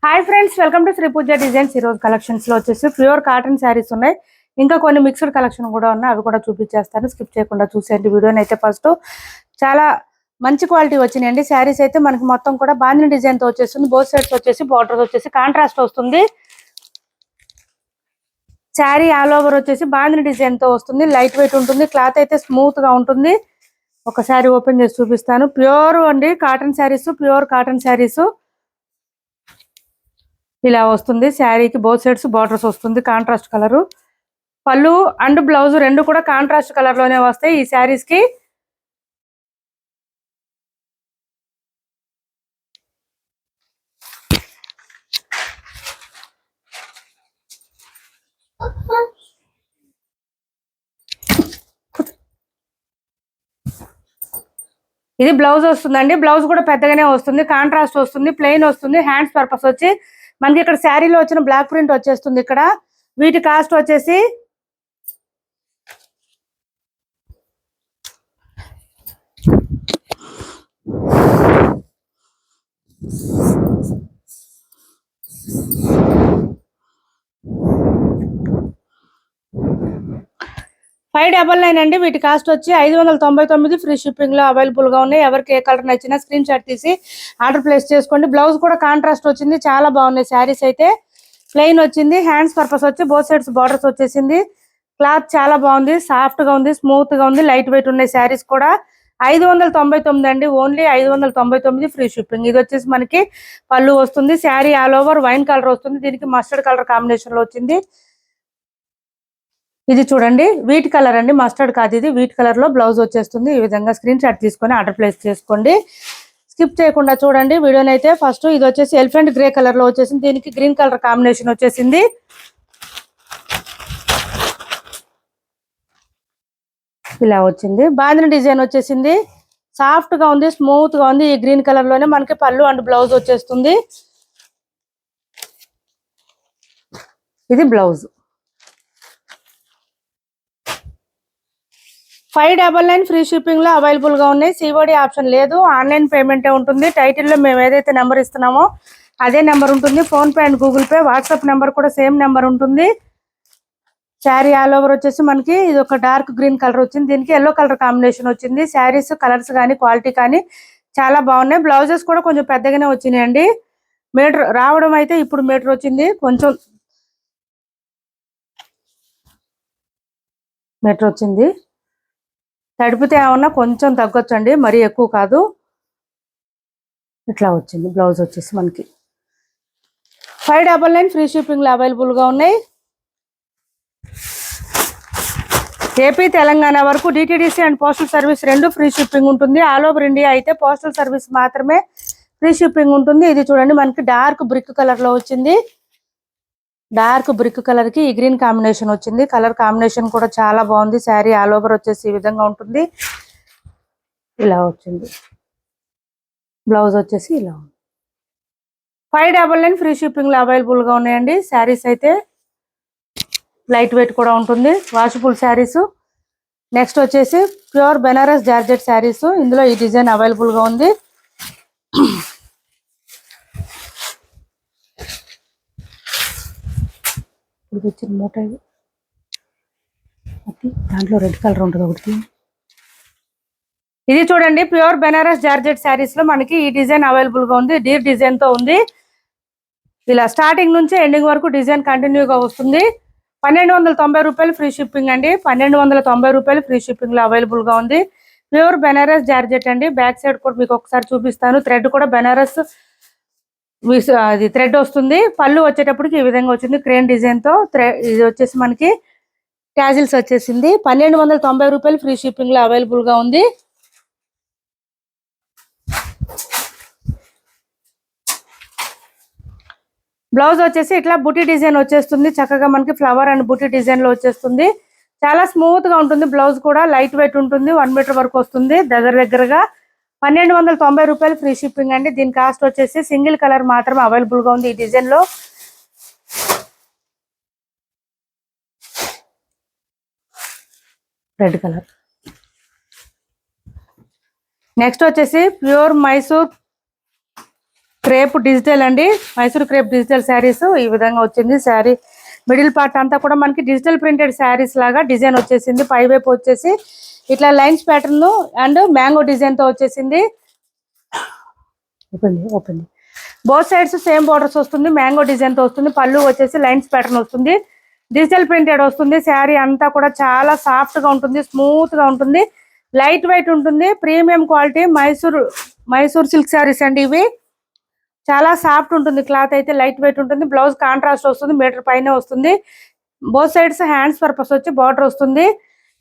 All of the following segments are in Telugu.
Hi friends, welcome to Sri Pooja designs. ఈరోజు కలెక్షన్స్లో వచ్చేసి ప్యూర్ కాటన్ శారీస్ ఉన్నాయి. ఇంకా కొన్ని మిక్స్డ్ కలెక్షన్ కూడా ఉన్నాయి, అవి కూడా చూపించేస్తాను. స్కిప్ చేయకుండా చూసేయండి వీడియోని. అయితే ఫస్ట్ చాలా మంచి క్వాలిటీ వచ్చినాయండి శారీస్. అయితే మనకి మొత్తం కూడా బాందిని డిజైన్తో వచ్చేస్తుంది. బోత్ సైడ్స్ వచ్చేసి బార్డర్స్ వచ్చేసి కాంట్రాస్ట్ వస్తుంది. శారీ ఆల్ ఓవర్ వచ్చేసి బాందిని డిజైన్తో వస్తుంది. లైట్ వెయిట్ ఉంటుంది. క్లాత్ అయితే స్మూత్గా ఉంటుంది. ఒక శారీ ఓపెన్ చేసి చూపిస్తాను. ప్యూర్ అండి cotton saris, pure cotton saris. ఇలా వస్తుంది. శారీకి బోత్ సైడ్స్ బార్డర్స్ వస్తుంది. కాంట్రాస్ట్ కలర్ పళ్ళు అండ్ బ్లౌజ్ రెండు కూడా కాంట్రాస్ట్ కలర్ లోనే వస్తాయి ఈ శారీస్ కి. ఇది బ్లౌజ్ వస్తుందండి. బ్లౌజ్ కూడా పెద్దగానే వస్తుంది. కాంట్రాస్ట్ వస్తుంది. ప్లెయిన్ వస్తుంది. హ్యాండ్స్ పర్పస్ వచ్చి మనకి ఇక్కడ శారీలో వచ్చిన బ్లాక్ ప్రింట్ వచ్చేస్తుంది. ఇక్కడ వీటి కాస్ట్ వచ్చేసి $599 అండి. వీటి కాస్ట్ వచ్చి 599. ఫ్రీ షిప్పింగ్ లో అవైలబుల్ గా ఉన్నాయి. ఎవరికి ఏ కలర్ నచ్చినా స్క్రీన్ షాట్ తీసి ఆర్డర్ ప్లేస్ చేసుకోండి. బ్లౌజ్ కూడా కాంట్రాస్ట్ వచ్చింది. చాలా బాగున్నాయి శారీస్. అయితే ప్లెయిన్ వచ్చింది. హ్యాండ్స్ పర్పస్ వచ్చి బోత్ సైడ్స్ బార్డర్స్ వచ్చేసింది. క్లాత్ చాలా బాగుంది. సాఫ్ట్ గా ఉంది. స్మూత్ గా ఉంది. లైట్ వెయిట్ ఉన్నాయి శారీస్ కూడా. 599 అండి. Only 599 free shipping. ఇది వచ్చేసి మనకి పళ్ళు వస్తుంది. Sari all over wine colour వస్తుంది. దీనికి మస్టర్డ్ కలర్ కాంబినేషన్ లో వచ్చింది. ఇది చూడండి, వీట్ కలర్ అండి, మస్టర్డ్ కాదు ఇది. వీట్ కలర్ లో బ్లౌజ్ వచ్చేస్తుంది. ఈ విధంగా స్క్రీన్ షాట్ తీసుకొని ఆర్డర్ ప్లేస్ చేసుకోండి. స్కిప్ చేయకుండా చూడండి వీడియోని. అయితే ఫస్ట్ ఇది వచ్చేసి ఎలిఫెంట్ గ్రే కలర్ లో వచ్చేసింది. దీనికి గ్రీన్ కలర్ కాంబినేషన్ వచ్చేసింది. ఇలా వచ్చింది. బాందిని డిజైన్ వచ్చేసింది. సాఫ్ట్ గా ఉంది. స్మూత్ గా ఉంది. ఈ గ్రీన్ కలర్ లోనే మనకి పళ్ళు అండ్ బ్లౌజ్ వచ్చేస్తుంది. ఇది బ్లౌజ్. 599 ఫ్రీ షిప్పింగ్ లో అవైలబుల్ గా ఉన్నాయి. సిఓడి ఆప్షన్ లేదు. ఆన్లైన్ పేమెంటే ఉంటుంది. టైటిల్ లో మేము ఏదైతే నెంబర్ ఇస్తున్నామో అదే నెంబర్ ఉంటుంది. Phone pay and Google pay, WhatsApp number కూడా సేమ్ నెంబర్ ఉంటుంది. శారీ ఆల్ ఓవర్ వచ్చేసి మనకి ఇది ఒక డార్క్ గ్రీన్ కలర్ వచ్చింది. దీనికి ఎల్లో కలర్ కాంబినేషన్ వచ్చింది. శారీస్ కలర్స్ కానీ క్వాలిటీ కానీ చాలా బాగున్నాయి. బ్లౌజెస్ కూడా కొంచెం పెద్దగానే వచ్చినాయండి. మీటర్ రావడం అయితే ఇప్పుడు మీటర్ వచ్చింది. కొంచెం మీటర్ వచ్చింది. తడిపితే ఏమన్నా కొంచెం తగ్గొచ్చండి, మరీ ఎక్కువ కాదు. ఇట్లా వచ్చింది బ్లౌజ్ వచ్చేసి మనకి. 599 ఫ్రీ షిప్పింగ్ లో అవైలబుల్ గా ఉన్నాయి. ఏపీ తెలంగాణ వరకు డిటిడిసి అండ్ పోస్టల్ సర్వీస్ రెండు ఫ్రీ షిప్పింగ్ ఉంటుంది. ఆల్ ఓవర్ ఇండియా అయితే పోస్టల్ సర్వీస్ మాత్రమే ఫ్రీ షిప్పింగ్ ఉంటుంది. ఇది చూడండి, మనకి డార్క్ బ్రిక్ కలర్ లో వచ్చింది. డార్క్ బ్రిక్ కలర్ కి ఈ గ్రీన్ కాంబినేషన్ వచ్చింది. కలర్ కాంబినేషన్ కూడా చాలా బాగుంది. శారీ ఆల్ ఓవర్ వచ్చేసి ఈ విధంగా ఉంటుంది. ఇలా వచ్చింది. బ్లౌజ్ వచ్చేసి ఇలా ఉంది. 599 ఫ్రీ షిప్పింగ్ లో అవైలబుల్ గా ఉన్నాయండి. శారీస్ అయితే లైట్ వెయిట్ కూడా ఉంటుంది. వాషబుల్ శారీస్. నెక్స్ట్ వచ్చేసి ప్యూర్ బెనారస్ జార్జెట్ శారీస్. ఇందులో ఈ డిజైన్ అవైలబుల్ గా ఉంది. ఇది వచ్చిన మూట, దాంట్లో రెడ్ కలర్ ఉంటుంది ఒకటి. ఇది చూడండి, ప్యూర్ బెనారస్ జార్జెట్ శారీస్ లో మనకి ఈ డిజైన్ అవైలబుల్ గా ఉంది. డీర్ డిజైన్ తో ఉంది. ఇలా స్టార్టింగ్ నుంచి ఎండింగ్ వరకు డిజైన్ కంటిన్యూగా వస్తుంది. 1290 రూపాయలు ఫ్రీ షిప్పింగ్ అండి. 1290 రూపాయలు ఫ్రీ షిప్పింగ్ లో అవైలబుల్ గా ఉంది. ప్యూర్ బెనారస్ జార్జెట్ అండి. బ్యాక్ సైడ్ కూడా మీకు ఒకసారి చూపిస్తాను. థ్రెడ్ కూడా బెనారస్ అది థ్రెడ్ వస్తుంది. పళ్ళు వచ్చేటప్పటికి ఈ విధంగా వచ్చింది క్రేన్ డిజైన్ తో. ఇది వచ్చేసి మనకి క్యాజిల్స్ వచ్చేసింది. 1290 రూపాయలు ఫ్రీ షిప్పింగ్ లో అవైలబుల్ గా ఉంది. బ్లౌజ్ వచ్చేసి ఇట్లా బుటీ డిజైన్ వచ్చేస్తుంది. చక్కగా మనకి ఫ్లవర్ అండ్ బుటీ డిజైన్ లో వచ్చేస్తుంది. చాలా స్మూత్ గా ఉంటుంది. బ్లౌజ్ కూడా లైట్ వెయిట్ ఉంటుంది. 1 మీటర్ వరకు వస్తుంది. దగ్గరగా 1290 రూపాయలు ఫ్రీ షిప్పింగ్ అండి. దీని కాస్ట్ వచ్చేసి సింగిల్ కలర్ మాత్రమే అవైలబుల్ గా ఉంది ఈ డిజైన్ లో. Red colour. నెక్స్ట్ వచ్చేసి ప్యూర్ మైసూర్ క్రేప్ డిజిటల్ అండి, మైసూర్ క్రేప్ డిజిటల్ శారీస్ ఈ విధంగా వచ్చింది. శారీ మిడిల్ పార్ట్ అంతా కూడా మనకి డిజిటల్ ప్రింటెడ్ శారీస్ లాగా డిజైన్ వచ్చేసింది. పై వైపు వచ్చేసి ఇట్లా lines pattern and mango design తో వచ్చేసింది. Open both sides same borders వస్తుంది. మ్యాంగో డిజైన్ తో వస్తుంది. పళ్ళు వచ్చేసి లైన్స్ ప్యాటర్న్ వస్తుంది. డిజిటల్ ప్రింటెడ్ వస్తుంది. శారీ అంతా కూడా చాలా సాఫ్ట్ గా ఉంటుంది, స్మూత్ గా ఉంటుంది, లైట్ వెయిట్ ఉంటుంది. Premium quality Mysore silk saris అండి ఇవి. చాలా సాఫ్ట్ ఉంటుంది క్లాత్ అయితే, లైట్ వెయిట్ ఉంటుంది. బ్లౌజ్ కాంట్రాస్ట్ వస్తుంది, మీటర్ పైన వస్తుంది. బోత్ సైడ్స్ హ్యాండ్స్ పర్పస్ వచ్చి బార్డర్ వస్తుంది.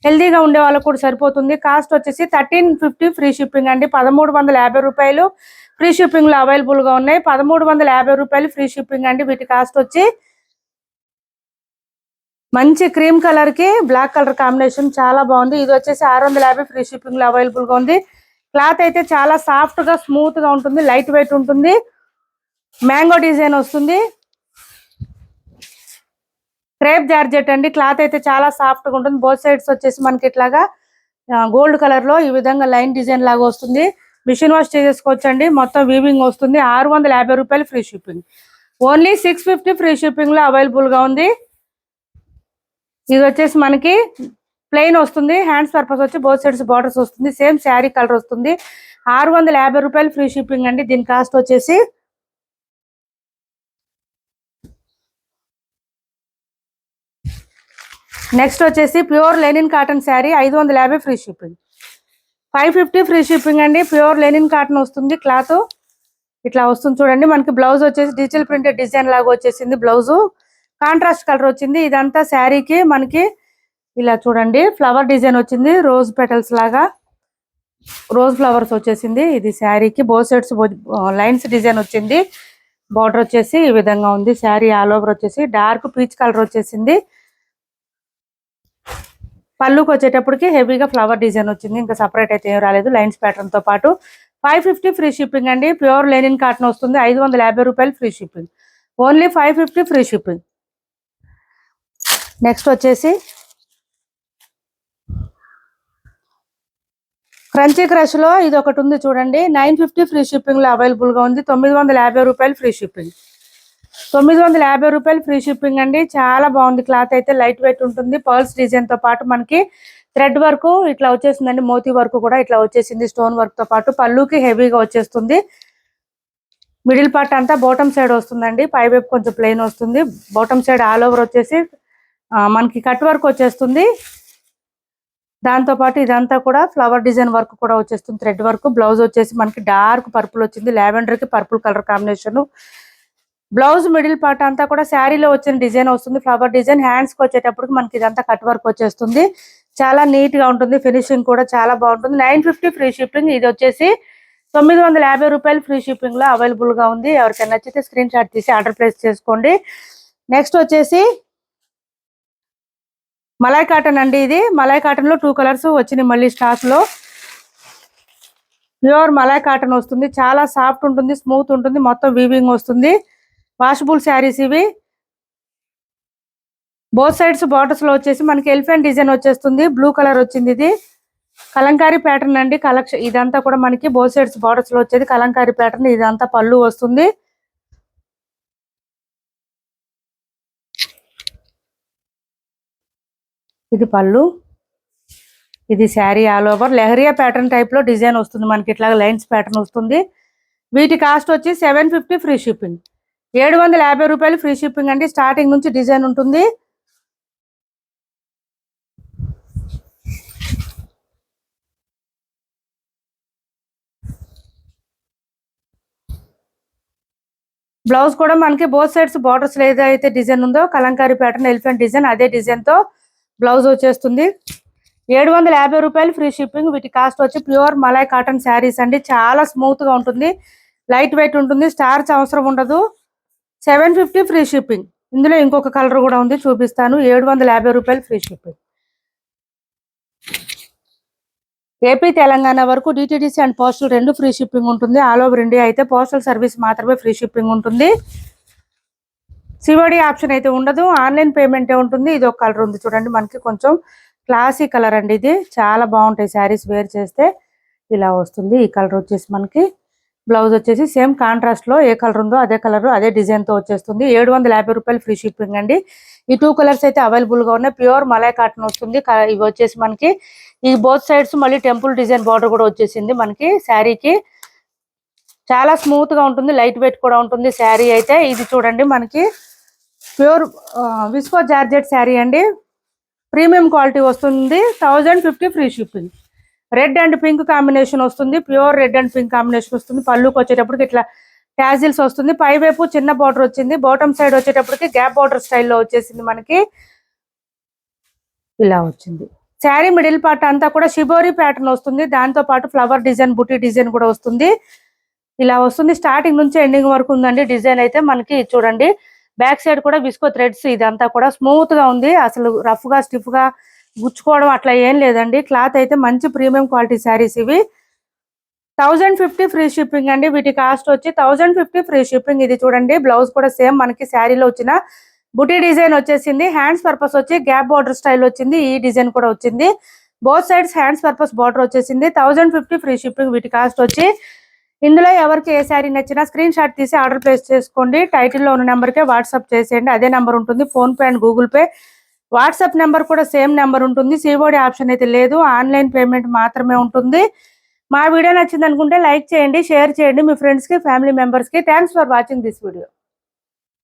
హెల్దీగా ఉండే వాళ్ళకు కూడా సరిపోతుంది. కాస్ట్ వచ్చేసి 1350 ఫ్రీ షిప్పింగ్ అండి. 1350 రూపాయలు ఫ్రీ షిప్పింగ్ లో అవైలబుల్ గా ఉన్నాయి. 1350 రూపాయలు ఫ్రీ షిప్పింగ్ అండి. వీటి కాస్ట్ వచ్చి మంచి క్రీమ్ కలర్ కి బ్లాక్ కలర్ కాంబినేషన్ చాలా బాగుంది. ఇది వచ్చేసి 650 ఫ్రీ షిప్పింగ్ లో అవైలబుల్ గా ఉంది. క్లాత్ అయితే చాలా సాఫ్ట్ గా స్మూత్ గా ఉంటుంది, లైట్ వెయిట్ ఉంటుంది. మ్యాంగో డిజైన్ వస్తుంది. క్రేప్ జార్జెట్ అండి. క్లాత్ అయితే చాలా సాఫ్ట్ గా ఉంటుంది. బోత్ సైడ్స్ వచ్చేసి మనకి ఇట్లాగా గోల్డ్ కలర్ లో ఈ విధంగా లైన్ డిజైన్ లాగా వస్తుంది. మిషన్ వాష్ చేసేసుకోవచ్చండి. మొత్తం వీవింగ్ వస్తుంది. 650 రూపాయలు free shipping. Only 650 free shipping లో అవైలబుల్ గా ఉంది. ఇది వచ్చేసి మనకి ప్లెయిన్ వస్తుంది. హ్యాండ్స్ పర్పస్ వచ్చి బోత్ సైడ్స్ బార్డర్స్ వస్తుంది. సేమ్ శారీ కలర్ వస్తుంది. 650 రూపాయలు ఫ్రీ షిప్పింగ్ అండి. దీని కాస్ట్ వచ్చేసి నెక్స్ట్ వచ్చేసి pure linen cotton sari 550 free shipping. 550 free shipping అండి. ప్యూర్ లెనిన్ కాటన్ వస్తుంది. క్లాత్ ఇట్లా వస్తుంది చూడండి. మనకి బ్లౌజ్ వచ్చేసి డిజిటల్ ప్రింటెడ్ డిజైన్ లాగా వచ్చేసింది. బ్లౌజ్ కాంట్రాస్ట్ కలర్ వచ్చింది. ఇదంతా శారీకి మనకి ఇలా చూడండి ఫ్లవర్ డిజైన్ వచ్చింది. రోజ్ పెటల్స్ లాగా రోజ్ ఫ్లవర్స్ వచ్చేసింది. ఇది శారీకి బోత్ సైడ్స్ లైన్స్ డిజైన్ వచ్చింది. బార్డర్ వచ్చేసి ఈ విధంగా ఉంది. శారీ ఆల్ ఓవర్ వచ్చేసి డార్క్ పీచ్ కలర్ వచ్చేసింది. పళ్ళుకి వచ్చేటప్పటికి హెవీగా ఫ్లవర్ డిజైన్ వచ్చింది. ఇంకా సపరేట్ అయితే ఏం రాలేదు. లైన్స్ ప్యాటర్న్ తో పాటు 550 ఫ్రీ షిప్పింగ్ అండి. ప్యూర్ లెనిన్ కాటన్ వస్తుంది. 550 రూపాయలు free shipping. Only 550 free shipping. Next వచ్చేసి క్రంచీ క్రష్ లో ఇది ఒకటి ఉంది చూడండి. 950 ఫ్రీ షిప్పింగ్ లో అవైలబుల్ గా ఉంది. 950 రూపాయలు ఫ్రీ షిప్పింగ్. 950 రూపాయలు ఫ్రీ షిప్పింగ్ అండి. చాలా బాగుంది. క్లాత్ అయితే లైట్ వెయిట్ ఉంటుంది. పర్ల్స్ డిజైన్ తో పాటు మనకి థ్రెడ్ వర్క్ ఇట్లా వచ్చేసిందండి. మోతీ వర్క్ కూడా ఇట్లా వచ్చేసింది. స్టోన్ వర్క్ తో పాటు పళ్ళుకి హెవీగా వచ్చేస్తుంది. మిడిల్ పార్ట్ అంతా బాటమ్ సైడ్ వస్తుందండి. పై వైపు కొంచెం ప్లెయిన్ వస్తుంది. బాటమ్ సైడ్ ఆల్ ఓవర్ వచ్చేసి మనకి కట్ వర్క్ వచ్చేస్తుంది. దాంతో పాటు ఇదంతా కూడా ఫ్లవర్ డిజైన్ వర్క్ కూడా వచ్చేస్తుంది. Thread work. బ్లౌజ్ వచ్చేసి మనకి డార్క్ పర్పుల్ వచ్చింది. లావెండర్ కి purple colour combination. Blouse middle part అంతా కూడా శారీలో వచ్చిన డిజైన్ వస్తుంది. Flower design. హ్యాండ్స్ కి వచ్చేటప్పటికి మనకి ఇదంతా కట్ వర్క్ వచ్చేస్తుంది. చాలా నీట్ గా ఉంటుంది. ఫినిషింగ్ కూడా చాలా బాగుంటుంది. 950 ఫ్రీ షిప్పింగ్. ఇది వచ్చేసి 950 రూపాయలు ఫ్రీ షిప్పింగ్ లో అవైలబుల్ గా ఉంది. ఎవరికైనా నచ్చితే స్క్రీన్ షాట్ తీసి ఆర్డర్ ప్లేస్ చేసుకోండి. నెక్స్ట్ వచ్చేసి మలై కాటన్ అండి. ఇది మలై కాటన్ లో 2 కలర్స్ వచ్చినాయి మళ్ళీ స్టాక్ లో. ప్యూర్ మలై కాటన్ వస్తుంది. చాలా సాఫ్ట్ ఉంటుంది, స్మూత్ ఉంటుంది. మొత్తం వీవింగ్ వస్తుంది. వాషబుల్ శారీస్ ఇవి. బోత్ సైడ్స్ బార్డర్స్ లో వచ్చేసి మనకి ఎలిఫెంట్ డిజైన్ వచ్చేస్తుంది. బ్లూ కలర్ వచ్చింది. ఇది కలంకారీ ప్యాటర్న్ అండి. కలెక్షన్ ఇదంతా కూడా మనకి బోత్ సైడ్స్ బార్డర్స్ లో వచ్చేది కలంకారీ ప్యాటర్న్. ఇదంతా పళ్ళు వస్తుంది. ఇది పళ్ళు. ఇది sari all over leheriya pattern type లో డిజైన్ వస్తుంది. మనకి ఇట్లా లైన్స్ ప్యాటర్న్ వస్తుంది. వీటి కాస్ట్ వచ్చి 750 ఫ్రీ షిప్పింగ్. 750 రూపాయలు ఫ్రీ షిప్పింగ్ అండి. స్టార్టింగ్ నుంచి డిజైన్ ఉంటుంది. బ్లౌజ్ కూడా మనకి బోత్ సైడ్స్ బార్డర్స్ ఏదైతే డిజైన్ ఉందో కలంకారీ ప్యాటర్న్ ఎలిఫెంట్ డిజైన్ అదే డిజైన్ తో బ్లౌజ్ వచ్చేస్తుంది. 750 రూపాయలు ఫ్రీ షిప్పింగ్. వీటి కాస్ట్ వచ్చి ప్యూర్ మలై కాటన్ శారీస్ అండి. చాలా స్మూత్ గా ఉంటుంది, లైట్ వెయిట్ ఉంటుంది. స్టార్చ్ అవసరం ఉండదు. 750 ఫ్రీ షిప్పింగ్. ఇందులో ఇంకొక కలర్ కూడా ఉంది, చూపిస్తాను. 750 రూపాయలు ఫ్రీ షిప్పింగ్. ఏపీ తెలంగాణ వరకు DTDC and postal 2 free shipping ఉంటుంది. ఆల్ ఓవర్ ఇండియా అయితే పోస్టల్ సర్వీస్ మాత్రమే ఫ్రీ షిప్పింగ్ ఉంటుంది. సిఓడి ఆప్షన్ అయితే ఉండదు. ఆన్లైన్ పేమెంటే ఉంటుంది. ఇది ఒక కలర్ ఉంది చూడండి. మనకి కొంచెం క్లాసీ కలర్ అండి. ఇది చాలా బాగుంటాయి శారీస్ వేర్ చేస్తే. ఇలా వస్తుంది. ఈ కలర్ వచ్చేసి మనకి బ్లౌజ్ వచ్చేసి సేమ్ కాంట్రాస్ట్ లో ఏ కలర్ ఉందో అదే కలర్ అదే డిజైన్ తో వచ్చేస్తుంది. 750 రూపాయలు ఫ్రీ షిప్పింగ్ అండి. ఈ 2 కలర్స్ అయితే అవైలబుల్ గా ఉన్నాయి. ప్యూర్ మలై కాటన్ వస్తుంది. ఇవి వచ్చేసి మనకి ఈ బోత్ సైడ్స్ మళ్ళీ టెంపుల్ డిజైన్ బార్డర్ కూడా వచ్చేసింది మనకి శారీకి. చాలా స్మూత్ గా ఉంటుంది, లైట్ వెయిట్ కూడా ఉంటుంది శారీ అయితే. ఇది చూడండి మనకి ప్యూర్ విస్కో జార్జెట్ శారీ అండి. ప్రీమియం క్వాలిటీ వస్తుంది. 1050 free shipping. Red and pink combination వస్తుంది. Pure red and pink combination వస్తుంది. పళ్ళుకి వచ్చేటప్పటికి ఇట్లా ట్యాజిల్స్ వస్తుంది. పై వైపు చిన్న బార్డర్ వచ్చింది. బాటమ్ సైడ్ వచ్చేటప్పటికి గ్యాప్ బార్డర్ స్టైల్లో వచ్చేసింది మనకి. ఇలా వచ్చింది శారీ. మిడిల్ పార్ట్ అంతా కూడా షిబోరి ప్యాటర్న్ వస్తుంది. దాంతో పాటు ఫ్లవర్ డిజైన్, బుటీ డిజైన్ కూడా వస్తుంది. ఇలా వస్తుంది. స్టార్టింగ్ నుంచి ఎండింగ్ వరకు ఉందండి డిజైన్ అయితే మనకి. చూడండి బ్యాక్ సైడ్ కూడా విస్కో థ్రెడ్స్, ఇదంతా కూడా స్మూత్ గా ఉంది. అసలు రఫ్ గా స్టిఫ్ గా గుచ్చుకోవడం అట్లా ఏం లేదండి. క్లాత్ అయితే మంచి ప్రీమియం క్వాలిటీ శారీస్ ఇవి. 1050 ఫ్రీ షిప్పింగ్ అండి. వీటి కాస్ట్ వచ్చి 1050 ఫ్రీ షిప్పింగ్. ఇది చూడండి బ్లౌజ్ కూడా సేమ్ మనకి శారీలో వచ్చిన బుటీ డిజైన్ వచ్చేసింది. హ్యాండ్స్ పర్పస్ వచ్చి గ్యాప్ బార్డర్ స్టైల్ వచ్చింది. ఈ డిజైన్ కూడా వచ్చింది. Both sides hands purpose border వచ్చేసింది. 1050 ఫ్రీ షిప్పింగ్. వీటి కాస్ట్ వచ్చి. ఇందులో ఎవరికి ఏ శారీ నచ్చినా స్క్రీన్ షాట్ తీసి ఆర్డర్ ప్లేస్ చేసుకోండి. టైటిల్లో ఉన్న నెంబర్కే వాట్సాప్ చేసేయండి. అదే నెంబర్ ఉంటుంది. Phone pay and Google pay. WhatsApp number కూడా సేమ్ నెంబర్ ఉంటుంది. సిఓడి ఆప్షన్ అయితే లేదు. ఆన్లైన్ పేమెంట్ మాత్రమే ఉంటుంది. మా వీడియో నచ్చింది అనుకుంటే లైక్ చేయండి, షేర్ చేయండి మీ ఫ్రెండ్స్ కి, ఫ్యామిలీ మెంబర్స్ కి. Thanks for watching this video.